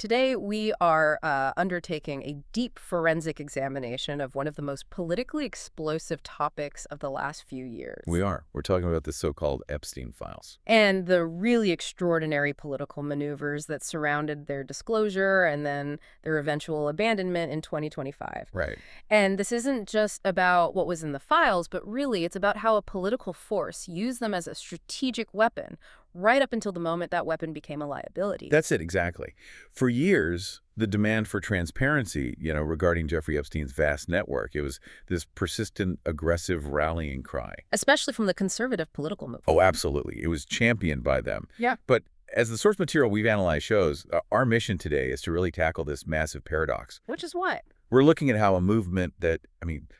Today, we are undertaking a deep forensic examination of one of the most politically explosive topics of the last few years, We are. We're talking about the so-called Epstein Files. and the really extraordinary political maneuvers that surrounded their disclosure and then their eventual abandonment in 2025. Right. And this isn't just about what was in the files, but really it's about how a political force used them as a strategic weapon right up until the moment that weapon became a liability. That's it, exactly. For years, the demand for transparency, regarding Jeffrey Epstein's vast network, it was this persistent, aggressive rallying cry. Especially from the conservative political movement. Oh, absolutely. It was championed by them. Yeah. But as the source material we've analyzed shows, our mission today is to really tackle this massive paradox. Which is what? We're looking at how a movement that,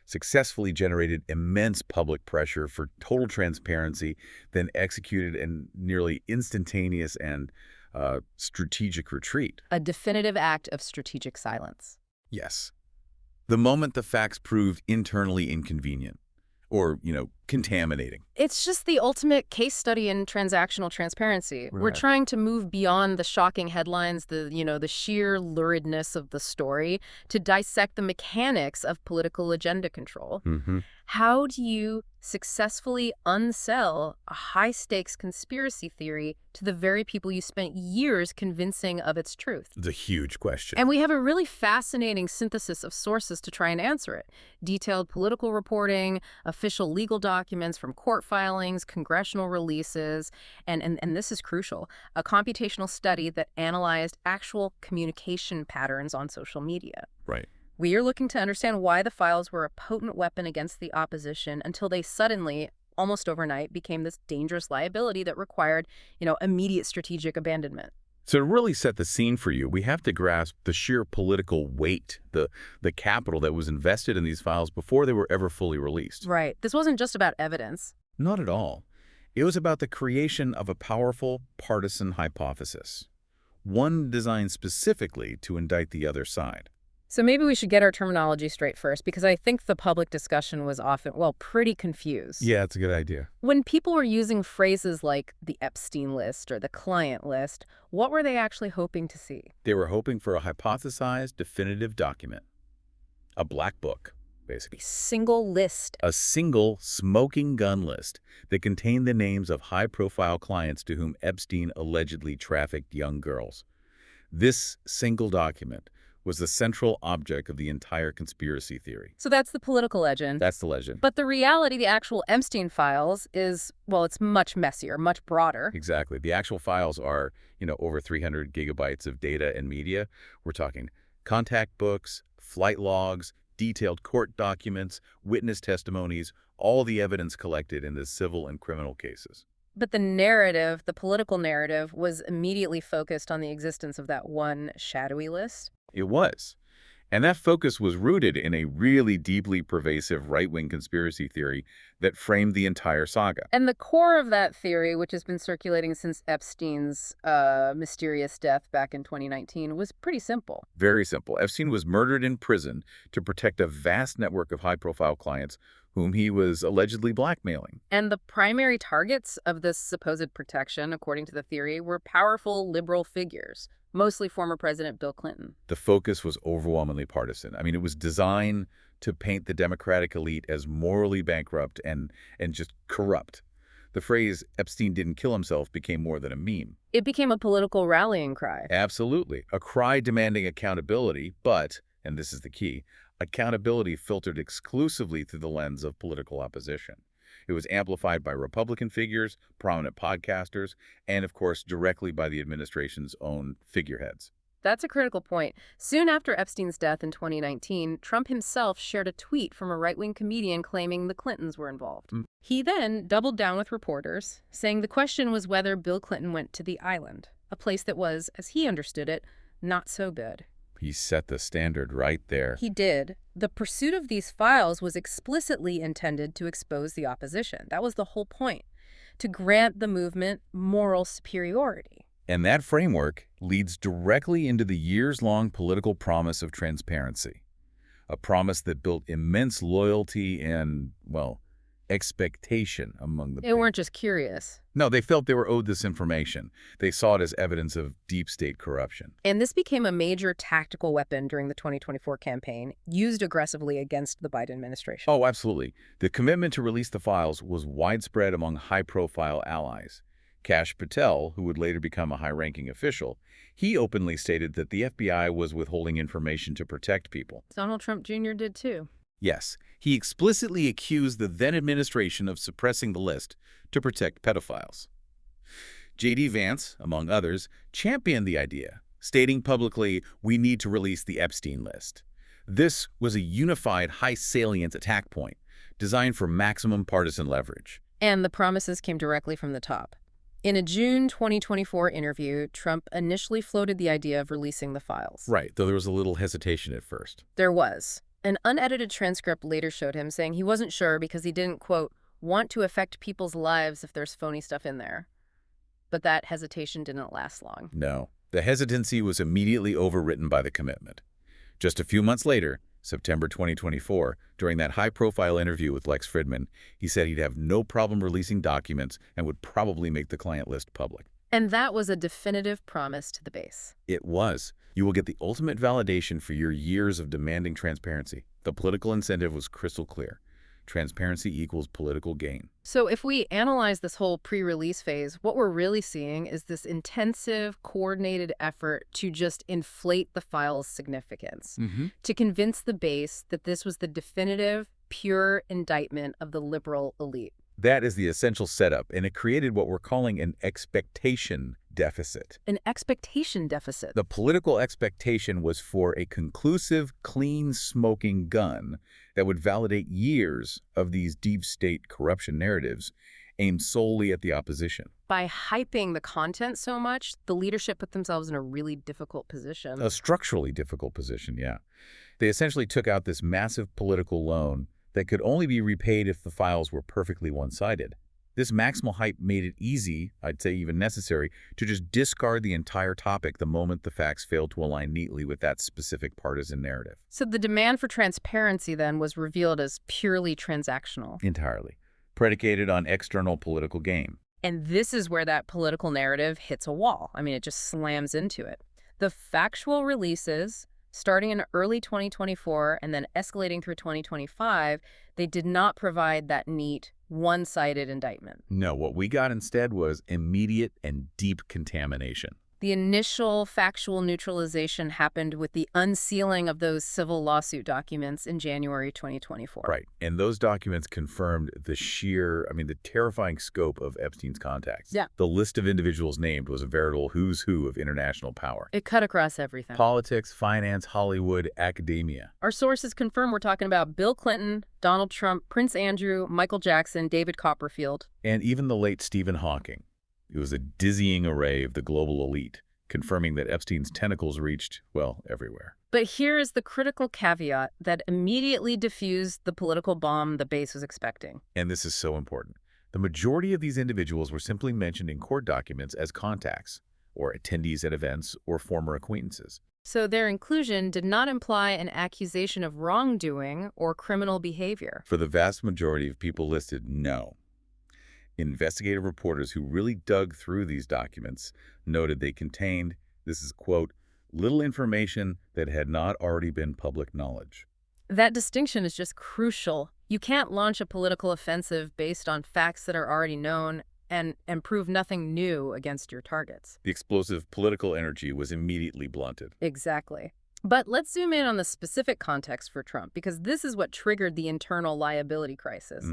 successfully generated immense public pressure for total transparency, then executed a nearly instantaneous and strategic retreat. A definitive act of strategic silence. Yes. The moment the facts proved internally inconvenient or, contaminating. It's just the ultimate case study in transactional transparency. We're Right. trying to move beyond the shocking headlines, the sheer luridness of the story, to dissect the mechanics of political agenda control. Mm-hmm. How do you successfully unsell a high-stakes conspiracy theory to the very people you spent years convincing of its truth? It's a huge question. And we have a really fascinating synthesis of sources to try and answer it. Detailed political reporting, official legal documents from court filings, congressional releases, and this is crucial, a computational study that analyzed actual communication patterns on social media. Right. We are looking to understand why the files were a potent weapon against the opposition until they suddenly, almost overnight, became this dangerous liability that required, immediate strategic abandonment. So to really set the scene for you, we have to grasp the sheer political weight, the capital that was invested in these files before they were ever fully released. Right. This wasn't just about evidence. Not at all. It was about the creation of a powerful partisan hypothesis, one designed specifically to indict the other side. So maybe we should get our terminology straight first, because I think the public discussion was often, pretty confused. Yeah, it's a good idea. When people were using phrases like the Epstein list or the client list, what were they actually hoping to see? They were hoping for a hypothesized definitive document, a black book, basically. A single list. A single smoking gun list that contained the names of high-profile clients to whom Epstein allegedly trafficked young girls. This single document was the central object of the entire conspiracy theory. So that's the political legend. That's the legend. But the reality, the actual Epstein files is, it's much messier, much broader. Exactly. The actual files are, over 300 gigabytes of data and media. We're talking contact books, flight logs, detailed court documents, witness testimonies, all the evidence collected in the civil and criminal cases. But the narrative, the political narrative, was immediately focused on the existence of that one shadowy list. It was. And that focus was rooted in a really deeply pervasive right-wing conspiracy theory that framed the entire saga. And the core of that theory, which has been circulating since Epstein's mysterious death back in 2019, was pretty simple. Very simple. Epstein was murdered in prison to protect a vast network of high-profile clients whom he was allegedly blackmailing. And the primary targets of this supposed protection, according to the theory, were powerful liberal figures, mostly former President Bill Clinton. The focus was overwhelmingly partisan. It was designed to paint the Democratic elite as morally bankrupt and just corrupt. The phrase, Epstein didn't kill himself, became more than a meme. It became a political rallying cry. Absolutely. A cry demanding accountability, but, and this is the key, accountability filtered exclusively through the lens of political opposition. It was amplified by Republican figures, prominent podcasters, and, of course, directly by the administration's own figureheads. That's a critical point. Soon after Epstein's death in 2019, Trump himself shared a tweet from a right-wing comedian claiming the Clintons were involved. He then doubled down with reporters, saying the question was whether Bill Clinton went to the island, a place that was, as he understood it, not so good. He set the standard right there. He did. The pursuit of these files was explicitly intended to expose the opposition. That was the whole point, to grant the movement moral superiority. And that framework leads directly into the years-long political promise of transparency, a promise that built immense loyalty and, expectation among the They weren't just curious. No, they felt they were owed this information. They saw it as evidence of deep state corruption. And this became a major tactical weapon during the 2024 campaign, used aggressively against the Biden administration. Oh, absolutely. The commitment to release the files was widespread among high-profile allies. Kash Patel, who would later become a high-ranking official, he openly stated that the FBI was withholding information to protect people. Donald Trump Jr. did too. Yes, he explicitly accused the then administration of suppressing the list to protect pedophiles. J.D. Vance, among others, championed the idea, stating publicly, "We need to release the Epstein list." This was a unified, high-salient attack point, designed for maximum partisan leverage. And the promises came directly from the top. In a June 2024 interview, Trump initially floated the idea of releasing the files. Right, though there was a little hesitation at first. There was. An unedited transcript later showed him saying he wasn't sure because he didn't, quote, want to affect people's lives if there's phony stuff in there. But that hesitation didn't last long. No, the hesitancy was immediately overwritten by the commitment. Just a few months later, September 2024, during that high-profile interview with Lex Fridman, he said he'd have no problem releasing documents and would probably make the client list public. And that was a definitive promise to the base. It was. You will get the ultimate validation for your years of demanding transparency. The political incentive was crystal clear. Transparency equals political gain. So if we analyze this whole pre-release phase, what we're really seeing is this intensive, coordinated effort to just inflate the file's significance, to convince the base that this was the definitive, pure indictment of the liberal elite. That is the essential setup, and it created what we're calling an expectation deficit. An expectation deficit. The political expectation was for a conclusive, clean-smoking gun that would validate years of these deep state corruption narratives aimed solely at the opposition. By hyping the content so much, the leadership put themselves in a really difficult position. A structurally difficult position, yeah. They essentially took out this massive political loan that could only be repaid if the files were perfectly one-sided. This maximal hype made it easy, I'd say even necessary, to just discard the entire topic the moment the facts failed to align neatly with that specific partisan narrative. So the demand for transparency then was revealed as purely transactional. Entirely. Predicated on external political gain. And this is where that political narrative hits a wall. I mean, it just slams into it. The factual releases, starting in early 2024 and then escalating through 2025, they did not provide that neat, one-sided indictment. No, what we got instead was immediate and deep contamination. The initial factual neutralization happened with the unsealing of those civil lawsuit documents in January 2024. Right, and those documents confirmed the terrifying scope of Epstein's contacts. Yeah. The list of individuals named was a veritable who's who of international power. It cut across everything. Politics, finance, Hollywood, academia. Our sources confirm we're talking about Bill Clinton, Donald Trump, Prince Andrew, Michael Jackson, David Copperfield. And even the late Stephen Hawking. It was a dizzying array of the global elite, confirming that Epstein's tentacles reached, well, everywhere. But here is the critical caveat that immediately diffused the political bomb the base was expecting. And this is so important. The majority of these individuals were simply mentioned in court documents as contacts, or attendees at events, or former acquaintances. So their inclusion did not imply an accusation of wrongdoing or criminal behavior. For the vast majority of people listed, no. Investigative reporters who really dug through these documents noted they contained, this is, quote, little information that had not already been public knowledge. That distinction is just crucial. You can't launch a political offensive based on facts that are already known and prove nothing new against your targets. The explosive political energy was immediately blunted. Exactly. But let's zoom in on the specific context for Trump, because this is what triggered the internal liability crisis.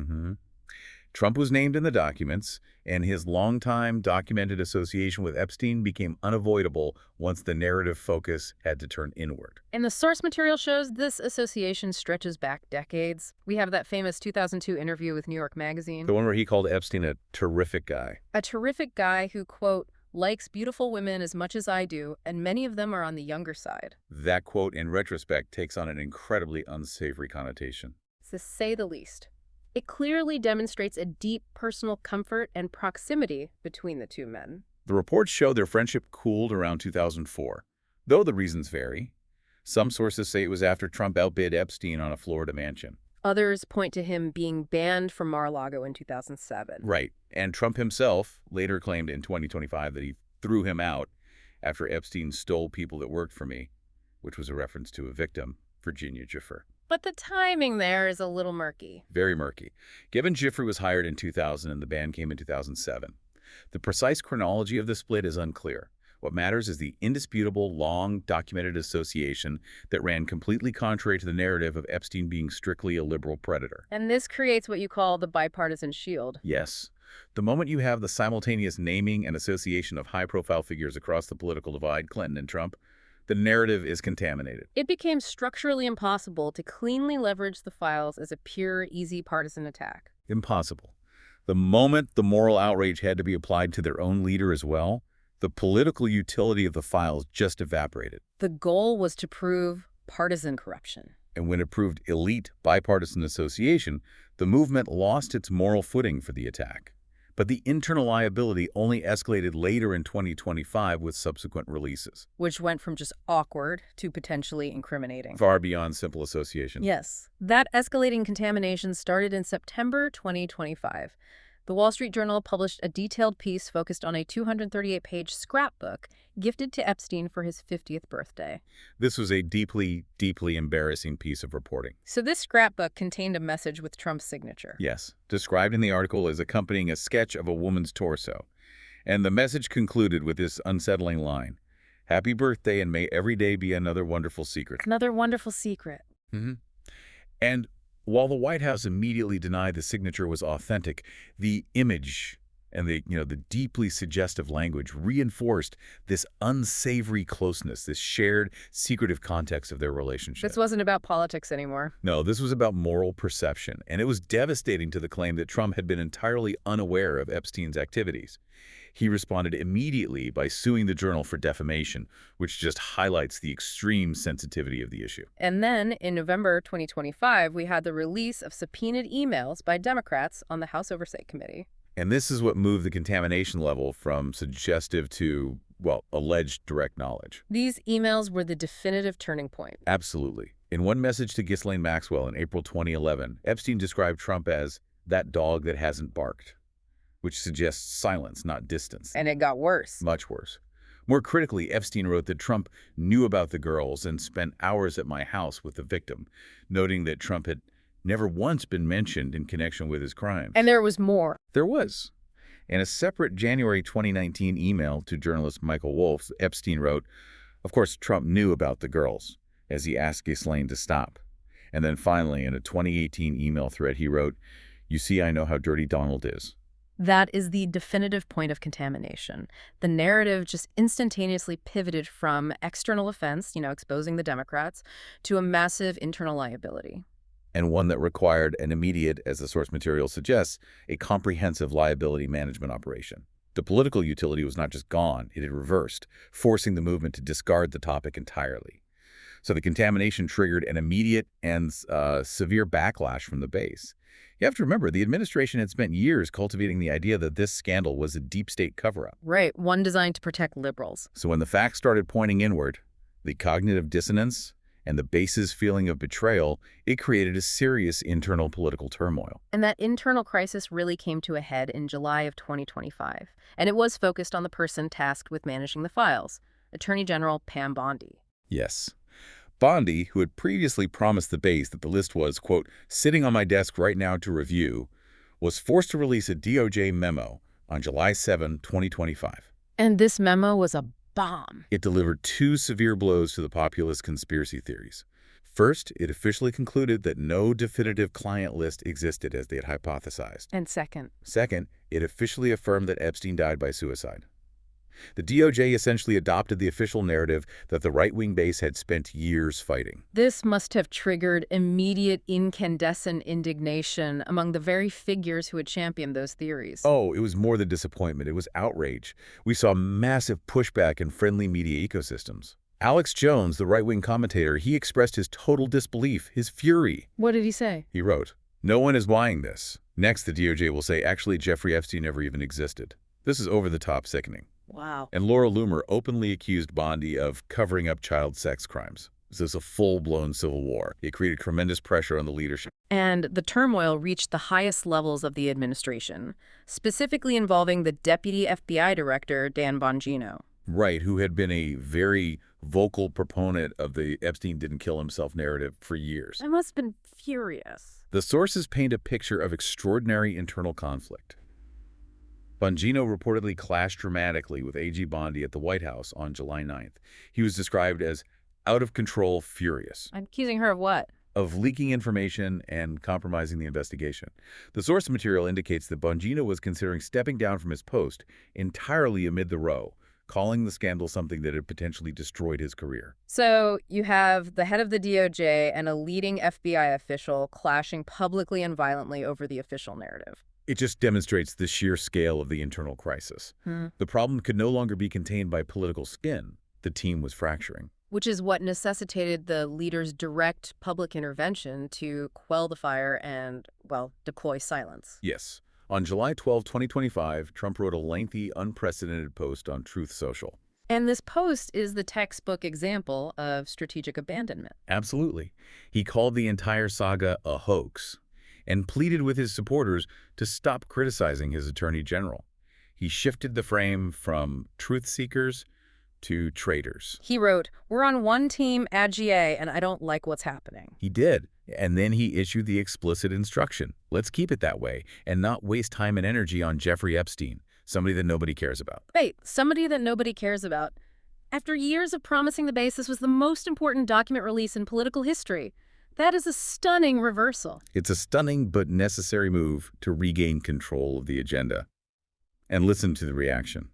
Trump was named in the documents, and his longtime documented association with Epstein became unavoidable once the narrative focus had to turn inward. And the source material shows this association stretches back decades. We have that famous 2002 interview with New York Magazine. The one where he called Epstein a terrific guy. A terrific guy who, quote, likes beautiful women as much as I do, and many of them are on the younger side. That quote, in retrospect, takes on an incredibly unsavory connotation. To say the least. It clearly demonstrates a deep personal comfort and proximity between the two men. The reports show their friendship cooled around 2004, though the reasons vary. Some sources say it was after Trump outbid Epstein on a Florida mansion. Others point to him being banned from Mar-a-Lago in 2007. Right. And Trump himself later claimed in 2025 that he threw him out after Epstein stole people that worked for me, which was a reference to a victim, Virginia Giuffre. But the timing there is a little murky. Very murky. Given Giuffre was hired in 2000 and the ban came in 2007, the precise chronology of the split is unclear. What matters is the indisputable, long, documented association that ran completely contrary to the narrative of Epstein being strictly a liberal predator. And this creates what you call the bipartisan shield. Yes. The moment you have the simultaneous naming and association of high-profile figures across the political divide, Clinton and Trump, the narrative is contaminated. It became structurally impossible to cleanly leverage the files as a pure, easy partisan attack. Impossible. The moment the moral outrage had to be applied to their own leader as well, the political utility of the files just evaporated. The goal was to prove partisan corruption. And when it proved elite bipartisan association, the movement lost its moral footing for the attack. But the internal liability only escalated later in 2025 with subsequent releases. Which went from just awkward to potentially incriminating. Far beyond simple association. Yes. That escalating contamination started in September 2025. The Wall Street Journal published a detailed piece focused on a 238-page scrapbook gifted to Epstein for his 50th birthday. This was a deeply, deeply embarrassing piece of reporting. So this scrapbook contained a message with Trump's signature. Yes, described in the article as accompanying a sketch of a woman's torso. And the message concluded with this unsettling line: "Happy birthday, and may every day be another wonderful secret." Another wonderful secret. And while the White House immediately denied the signature was authentic, the image and the deeply suggestive language reinforced this unsavory closeness, this shared, secretive context of their relationship. This wasn't about politics anymore. No, this was about moral perception, and it was devastating to the claim that Trump had been entirely unaware of Epstein's activities. He responded immediately by suing the Journal for defamation, which just highlights the extreme sensitivity of the issue. And then, in November 2025, we had the release of subpoenaed emails by Democrats on the House Oversight Committee. And this is what moved the contamination level from suggestive to, well, alleged direct knowledge. These emails were the definitive turning point. Absolutely. In one message to Ghislaine Maxwell in April 2011, Epstein described Trump as that dog that hasn't barked, which suggests silence, not distance. And it got worse. Much worse. More critically, Epstein wrote that Trump knew about the girls and spent hours at my house with the victim, noting that Trump had never once been mentioned in connection with his crimes. And there was more. There was. In a separate January 2019 email to journalist Michael Wolff, Epstein wrote, of course, Trump knew about the girls, as he asked Ghislaine to stop. And then finally, in a 2018 email thread, he wrote, "You see, I know how dirty Donald is." That is the definitive point of contamination. The narrative just instantaneously pivoted from external offense, exposing the Democrats, to a massive internal liability. And one that required an immediate, as the source material suggests, a comprehensive liability management operation. The political utility was not just gone, it had reversed, forcing the movement to discard the topic entirely. So the contamination triggered an immediate and severe backlash from the base. You have to remember, the administration had spent years cultivating the idea that this scandal was a deep state cover-up. Right, one designed to protect liberals. So when the facts started pointing inward, the cognitive dissonance and the base's feeling of betrayal, it created a serious internal political turmoil. And that internal crisis really came to a head in July of 2025. And it was focused on the person tasked with managing the files, Attorney General Pam Bondi. Yes. Bondi, who had previously promised the base that the list was, quote, sitting on my desk right now to review, was forced to release a DOJ memo on July 7, 2025. And this memo was a bomb. It delivered two severe blows to the populist conspiracy theories. First, it officially concluded that no definitive client list existed as they had hypothesized. And second, it officially affirmed that Epstein died by suicide. The DOJ essentially adopted the official narrative that the right-wing base had spent years fighting. this must have triggered immediate incandescent indignation among the very figures who had championed those theories. Oh, it was more than disappointment. It was outrage. We saw massive pushback in friendly media ecosystems. Alex Jones, the right-wing commentator, he expressed his total disbelief, his fury. What did he say? He wrote, "No one is buying this. Next, the DOJ will say, actually, Jeffrey Epstein never even existed. This is over-the-top sickening." Wow. And Laura Loomer openly accused Bondi of covering up child sex crimes. So it's a full-blown civil war. It created tremendous pressure on the leadership. And the turmoil reached the highest levels of the administration, specifically involving the deputy FBI director, Dan Bongino. Right, who had been a very vocal proponent of the Epstein didn't kill himself narrative for years. I must have been furious. The sources paint a picture of extraordinary internal conflict. Bongino reportedly clashed dramatically with A.G. Bondi at the White House on July 9th. He was described as out of control, furious, I'm accusing her of what? of leaking information and compromising the investigation. The source material indicates that Bongino was considering stepping down from his post entirely amid the row, calling the scandal something that had potentially destroyed his career. So you have the head of the DOJ and a leading FBI official clashing publicly and violently over the official narrative. It just demonstrates the sheer scale of the internal crisis. The problem could no longer be contained by political spin. The team was fracturing. Which is what necessitated the leader's direct public intervention to quell the fire and, well, deploy silence. Yes. On July 12, 2025, Trump wrote a lengthy, unprecedented post on Truth Social. And this post is the textbook example of strategic abandonment. Absolutely. He called the entire saga a hoax and pleaded with his supporters to stop criticizing his attorney general. He shifted the frame from truth seekers to traitors. He wrote, "We're on one team at GA, and I don't like what's happening." He did. And then he issued the explicit instruction. Let's keep it that way and not waste time and energy on Jeffrey Epstein, somebody that nobody cares about. Wait, somebody that nobody cares about. After years of promising the base, this was the most important document release in political history. That is a stunning reversal. It's a stunning but necessary move to regain control of the agenda. And listen to the reaction.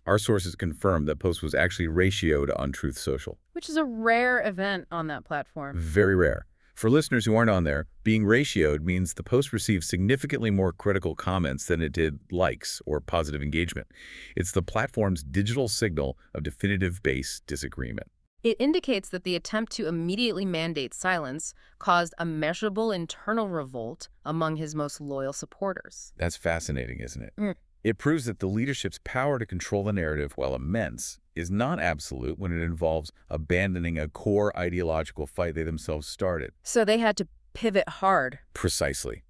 Our sources confirm that post was actually ratioed on Truth Social. Which is a rare event on that platform. Very rare. For listeners who aren't on there, being ratioed means the post received significantly more critical comments than it did likes or positive engagement. It's the platform's digital signal of definitive base disagreement. It indicates that the attempt to immediately mandate silence caused a measurable internal revolt among his most loyal supporters. That's fascinating, isn't it? It proves that the leadership's power to control the narrative, while immense, is not absolute when it involves abandoning a core ideological fight they themselves started. So they had to pivot hard. Precisely.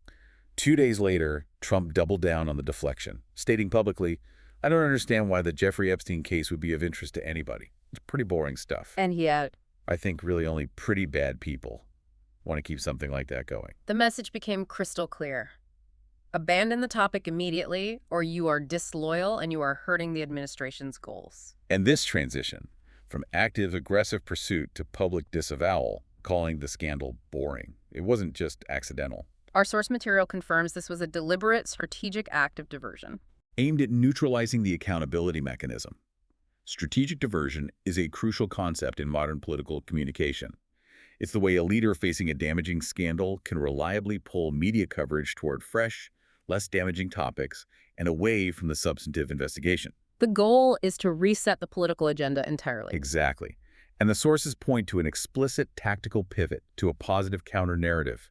2 days later, Trump doubled down on the deflection, stating publicly, "I don't understand why the Jeffrey Epstein case would be of interest to anybody. It's pretty boring stuff. And he had. I think really only pretty bad people want to keep something like that going." The message became crystal clear. Abandon the topic immediately, or you are disloyal and you are hurting the administration's goals. And this transition from active, aggressive pursuit to public disavowal, calling the scandal boring. It wasn't just accidental. Our source material confirms this was a deliberate, strategic act of diversion. Aimed at neutralizing the accountability mechanism. Strategic diversion is a crucial concept in modern political communication. It's the way a leader facing a damaging scandal can reliably pull media coverage toward fresh, less damaging topics and away from the substantive investigation. The goal is to reset the political agenda entirely. Exactly. And the sources point to an explicit tactical pivot to a positive counter-narrative.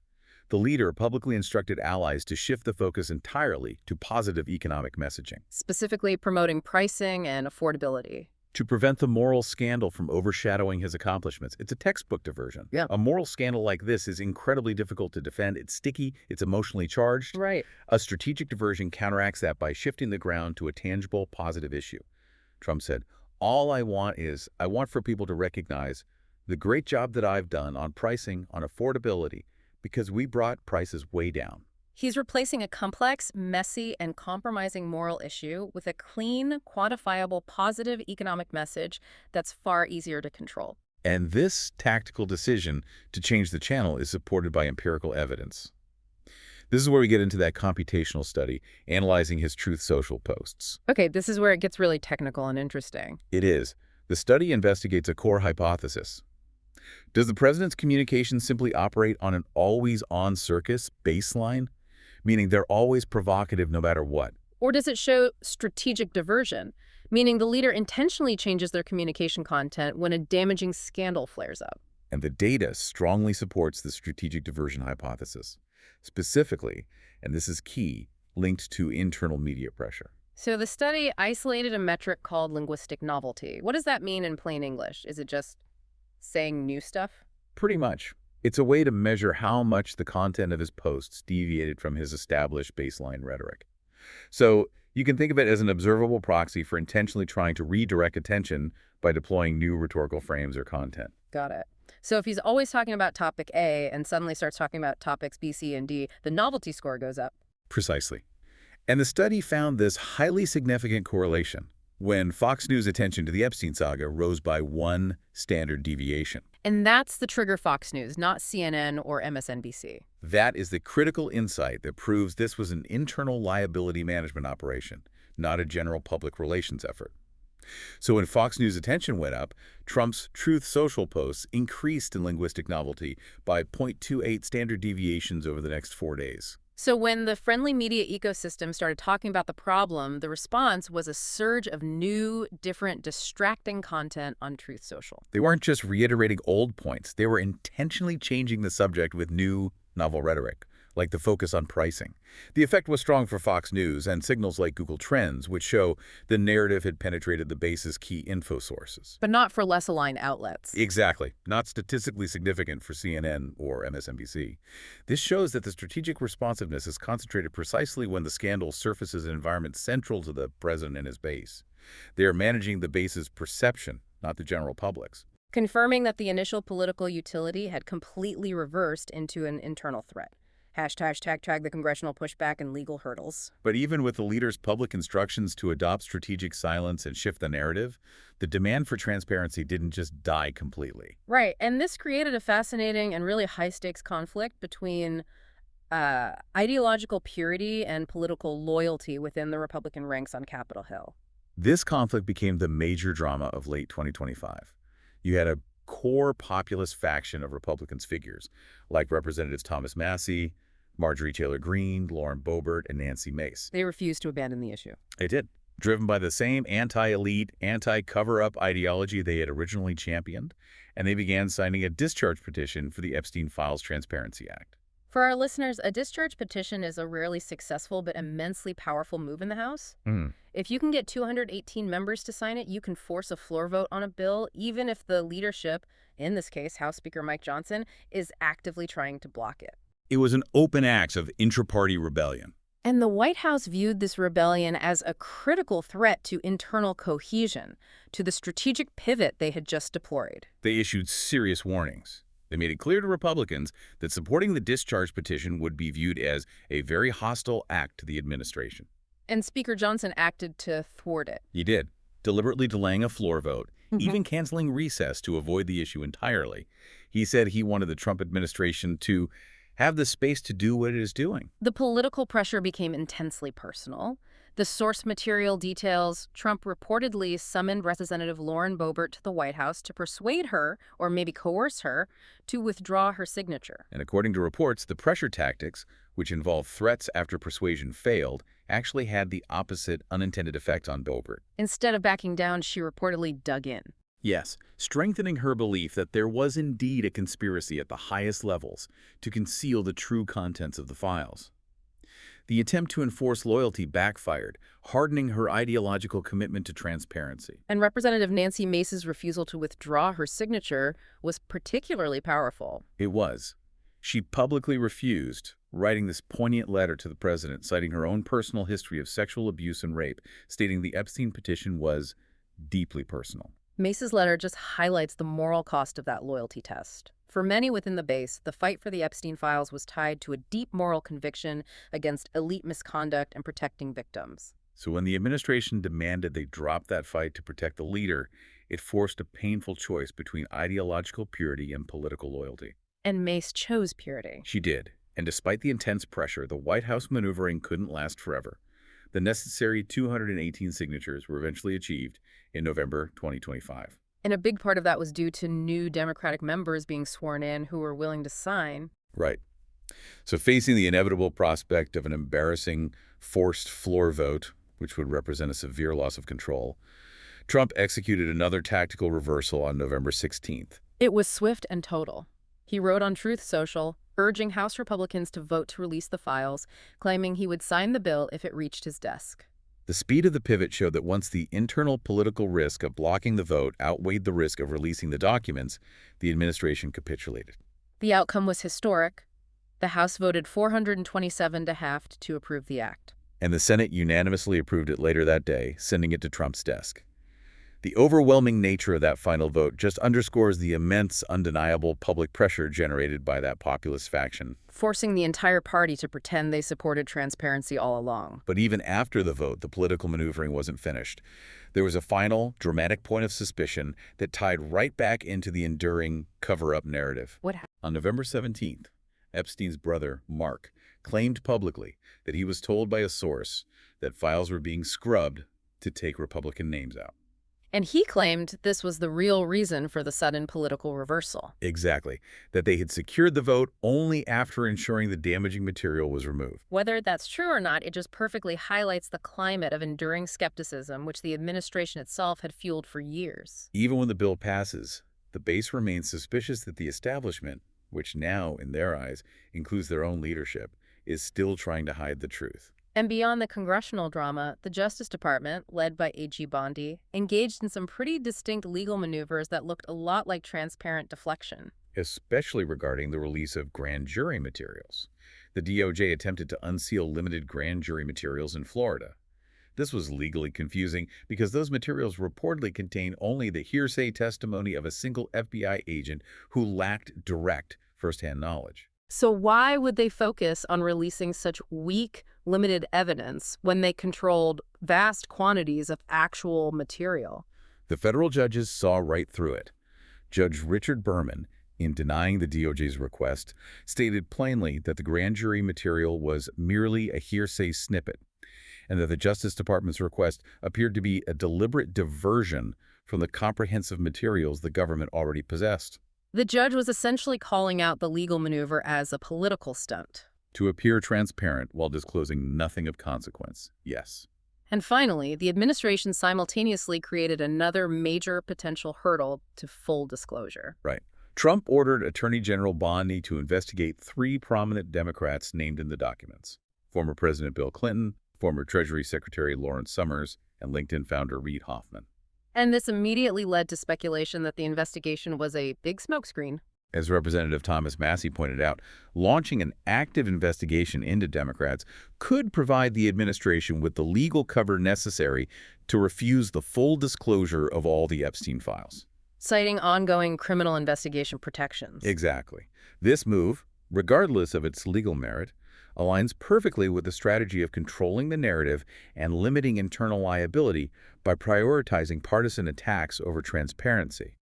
The leader publicly instructed allies to shift the focus entirely to positive economic messaging, Specifically promoting pricing and affordability. to prevent the moral scandal from overshadowing his accomplishments. It's a textbook diversion. Yeah. A moral scandal like this is incredibly difficult to defend. It's sticky. It's emotionally charged. Right. A strategic diversion counteracts that by shifting the ground to a tangible, positive issue. Trump said, "All I want for people to recognize the great job that I've done on pricing, on affordability, because we brought prices way down." He's replacing a complex, messy, and compromising moral issue with a clean, quantifiable, positive economic message that's far easier to control. And this tactical decision to change the channel is supported by empirical evidence. This is where we get into that computational study analyzing his Truth Social posts. Okay, this is where it gets really technical and interesting. It is. The study investigates a core hypothesis. Does the president's communication simply operate on an always-on circus baseline, meaning they're always provocative no matter what? Or does it show strategic diversion, meaning the leader intentionally changes their communication content when a damaging scandal flares up? And the data strongly supports the strategic diversion hypothesis, specifically, and this is key, linked to internal media pressure. So the study isolated a metric called linguistic novelty. What does that mean in plain English? Is it just Saying new stuff? Pretty much. It's a way to measure how much the content of his posts deviated from his established baseline rhetoric. So you can think of it as an observable proxy for intentionally trying to redirect attention by deploying new rhetorical frames or content. Got it. So if he's always talking about topic A and suddenly starts talking about topics B, C, and D, the novelty score goes up. Precisely. And the study found this highly significant correlation when Fox News' attention to the Epstein saga rose by 1 standard deviation. And that's the trigger Fox News, not CNN or MSNBC. That is the critical insight that proves this was an internal liability management operation, not a general public relations effort. So when Fox News' attention went up, Trump's Truth Social posts increased in linguistic novelty by 0.28 standard deviations over the next 4 days. So when the friendly media ecosystem started talking about the problem, the response was a surge of new, different, distracting content on Truth Social. They weren't just reiterating old points. They were intentionally changing the subject with new, novel rhetoric, like the focus on pricing. The effect was strong for Fox News and signals like Google Trends, which show the narrative had penetrated the base's key info sources. But not for less aligned outlets. Exactly. Not statistically significant for CNN or MSNBC. This shows that the strategic responsiveness is concentrated precisely when the scandal surfaces an environment central to the president and his base. They are managing the base's perception, not the general public's. Confirming that the initial political utility had completely reversed into an internal threat. #tag the congressional pushback and legal hurdles. But even with the leader's public instructions to adopt strategic silence and shift the narrative, the demand for transparency didn't just die completely. Right, and this created a fascinating and really high-stakes conflict between ideological purity and political loyalty within the Republican ranks on Capitol Hill. This conflict became the major drama of late 2025. You had a core populist faction of Republicans figures, like Representatives Thomas Massie, Marjorie Taylor Greene, Lauren Boebert, and Nancy Mace. They refused to abandon the issue. They did, driven by the same anti-elite, anti-cover-up ideology they had originally championed, and they began signing a discharge petition for the Epstein Files Transparency Act. For our listeners, a discharge petition is a rarely successful but immensely powerful move in the House. If you can get 218 members to sign it, you can force a floor vote on a bill, even if the leadership, in this case House Speaker Mike Johnson, is actively trying to block it. It was an open act of intra-party rebellion. And the White House viewed this rebellion as a critical threat to internal cohesion, to the strategic pivot they had just deployed. They issued serious warnings. They made it clear to Republicans that supporting the discharge petition would be viewed as a very hostile act to the administration. And Speaker Johnson acted to thwart it. He did, deliberately delaying a floor vote, even canceling recess to avoid the issue entirely. He said he wanted the Trump administration to have the space to do what it is doing. The political pressure became intensely personal. The source material details Trump reportedly summoned Representative Lauren Boebert to the White House to persuade her, or maybe coerce her, to withdraw her signature. And according to reports, the pressure tactics, which involved threats after persuasion failed, actually had the opposite unintended effect on Boebert. Instead of backing down, she reportedly dug in. Yes, strengthening her belief that there was indeed a conspiracy at the highest levels to conceal the true contents of the files. The attempt to enforce loyalty backfired, hardening her ideological commitment to transparency. And Representative Nancy Mace's refusal to withdraw her signature was particularly powerful. It was. She publicly refused, writing this poignant letter to the president, citing her own personal history of sexual abuse and rape, stating the Epstein petition was deeply personal. Mace's letter just highlights the moral cost of that loyalty test. For many within the base, the fight for the Epstein files was tied to a deep moral conviction against elite misconduct and protecting victims. So when the administration demanded they drop that fight to protect the leader, it forced a painful choice between ideological purity and political loyalty. And Mace chose purity. She did. And despite the intense pressure, the White House maneuvering couldn't last forever. The necessary 218 signatures were eventually achieved in November 2025. And a big part of that was due to new Democratic members being sworn in who were willing to sign. Right. So facing the inevitable prospect of an embarrassing forced floor vote, which would represent a severe loss of control, Trump executed another tactical reversal on November 16th. It was swift and total. He wrote on Truth Social, urging House Republicans to vote to release the files, claiming he would sign the bill if it reached his desk. The speed of the pivot showed that once the internal political risk of blocking the vote outweighed the risk of releasing the documents, the administration capitulated. The outcome was historic. The House voted 427 to half to approve the act. And the Senate unanimously approved it later that day, sending it to Trump's desk. The overwhelming nature of that final vote just underscores the immense, undeniable public pressure generated by that populist faction. Forcing the entire party to pretend they supported transparency all along. But even after the vote, the political maneuvering wasn't finished. There was a final, dramatic point of suspicion that tied right back into the enduring cover-up narrative. What happened? On November 17th, Epstein's brother, Mark, claimed publicly that he was told by a source that files were being scrubbed to take Republican names out. And he claimed this was the real reason for the sudden political reversal. Exactly. That they had secured the vote only after ensuring the damaging material was removed. Whether that's true or not, it just perfectly highlights the climate of enduring skepticism which the administration itself had fueled for years. Even when the bill passes, the base remains suspicious that the establishment, which now, in their eyes, includes their own leadership, is still trying to hide the truth. And beyond the congressional drama, the Justice Department, led by AG Bondi, engaged in some pretty distinct legal maneuvers that looked a lot like transparent deflection. Especially regarding the release of grand jury materials. The DOJ attempted to unseal limited grand jury materials in Florida. This was legally confusing because those materials reportedly contained only the hearsay testimony of a single FBI agent who lacked direct firsthand knowledge. So why would they focus on releasing such weak, limited evidence when they controlled vast quantities of actual material? The federal judges saw right through it. Judge Richard Berman, in denying the DOJ's request, stated plainly that the grand jury material was merely a hearsay snippet, and that the Justice Department's request appeared to be a deliberate diversion from the comprehensive materials the government already possessed. The judge was essentially calling out the legal maneuver as a political stunt. To appear transparent while disclosing nothing of consequence, yes. And finally, the administration simultaneously created another major potential hurdle to full disclosure. Right. Trump ordered Attorney General Bondi to investigate 3 prominent Democrats named in the documents: former President Bill Clinton, former Treasury Secretary Lawrence Summers, and LinkedIn founder Reid Hoffman. And this immediately led to speculation that the investigation was a big smokescreen. As Representative Thomas Massey pointed out, launching an active investigation into Democrats could provide the administration with the legal cover necessary to refuse the full disclosure of all the Epstein files. Citing ongoing criminal investigation protections. Exactly. This move, regardless of its legal merit, aligns perfectly with the strategy of controlling the narrative and limiting internal liability by prioritizing partisan attacks over transparency.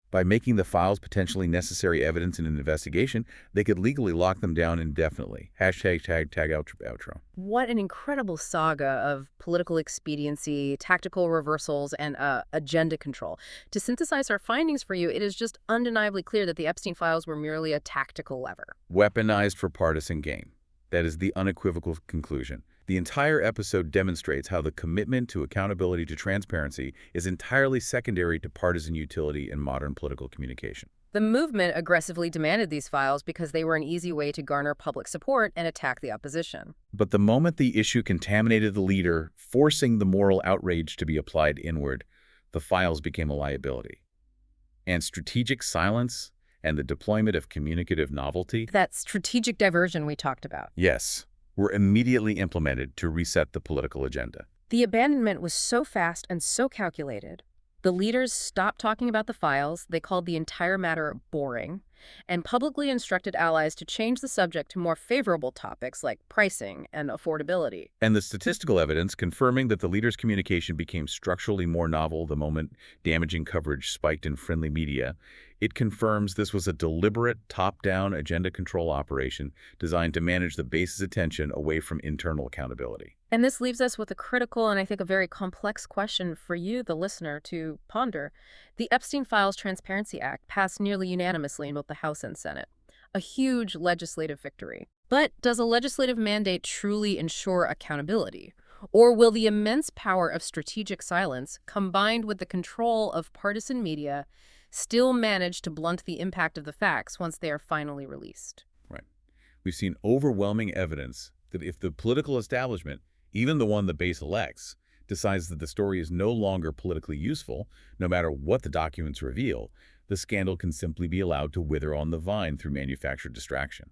By making the files potentially necessary evidence in an investigation, they could legally lock them down indefinitely. Hashtag tag outro. What an incredible saga of political expediency, tactical reversals, and agenda control. To synthesize our findings for you, it is just undeniably clear that the Epstein files were merely a tactical lever. Weaponized for partisan gain. That is the unequivocal conclusion. The entire episode demonstrates how the commitment to accountability to transparency is entirely secondary to partisan utility in modern political communication. The movement aggressively demanded these files because they were an easy way to garner public support and attack the opposition. But the moment the issue contaminated the leader, forcing the moral outrage to be applied inward, the files became a liability. And strategic silence and the deployment of communicative novelty, That strategic diversion we talked about. yes, were immediately implemented to reset the political agenda. The abandonment was so fast and so calculated. The leaders stopped talking about the files, they called the entire matter boring, and publicly instructed allies to change the subject to more favorable topics like pricing and affordability. And the statistical evidence confirming that the leaders' communication became structurally more novel the moment damaging coverage spiked in friendly media, it confirms this was a deliberate, top-down agenda control operation designed to manage the base's attention away from internal accountability. And this leaves us with a critical and I think a very complex question for you, the listener, to ponder. The Epstein Files Transparency Act passed nearly unanimously in both the House and Senate. A huge legislative victory. But does a legislative mandate truly ensure accountability? Or will the immense power of strategic silence, combined with the control of partisan media, still manage to blunt the impact of the facts once they are finally released? Right. We've seen overwhelming evidence that if the political establishment, even the one the base elects, decides that the story is no longer politically useful, no matter what the documents reveal, the scandal can simply be allowed to wither on the vine through manufactured distraction.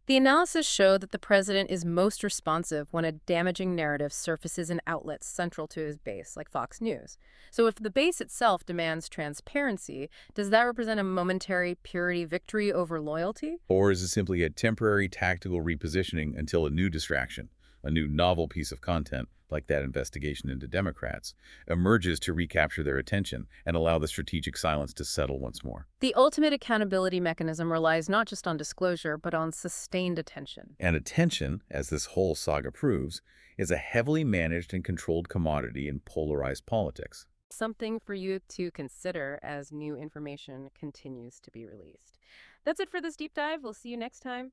The analysis showed that the president is most responsive when a damaging narrative surfaces in outlets central to his base, like Fox News. So if the base itself demands transparency, does that represent a momentary purity victory over loyalty? Or is it simply a temporary tactical repositioning until a new distraction, a new novel piece of content, like that investigation into Democrats, emerges to recapture their attention and allow the strategic silence to settle once more? The ultimate accountability mechanism relies not just on disclosure, but on sustained attention. And attention, as this whole saga proves, is a heavily managed and controlled commodity in polarized politics. Something for you to consider as new information continues to be released. That's it for this deep dive. We'll see you next time.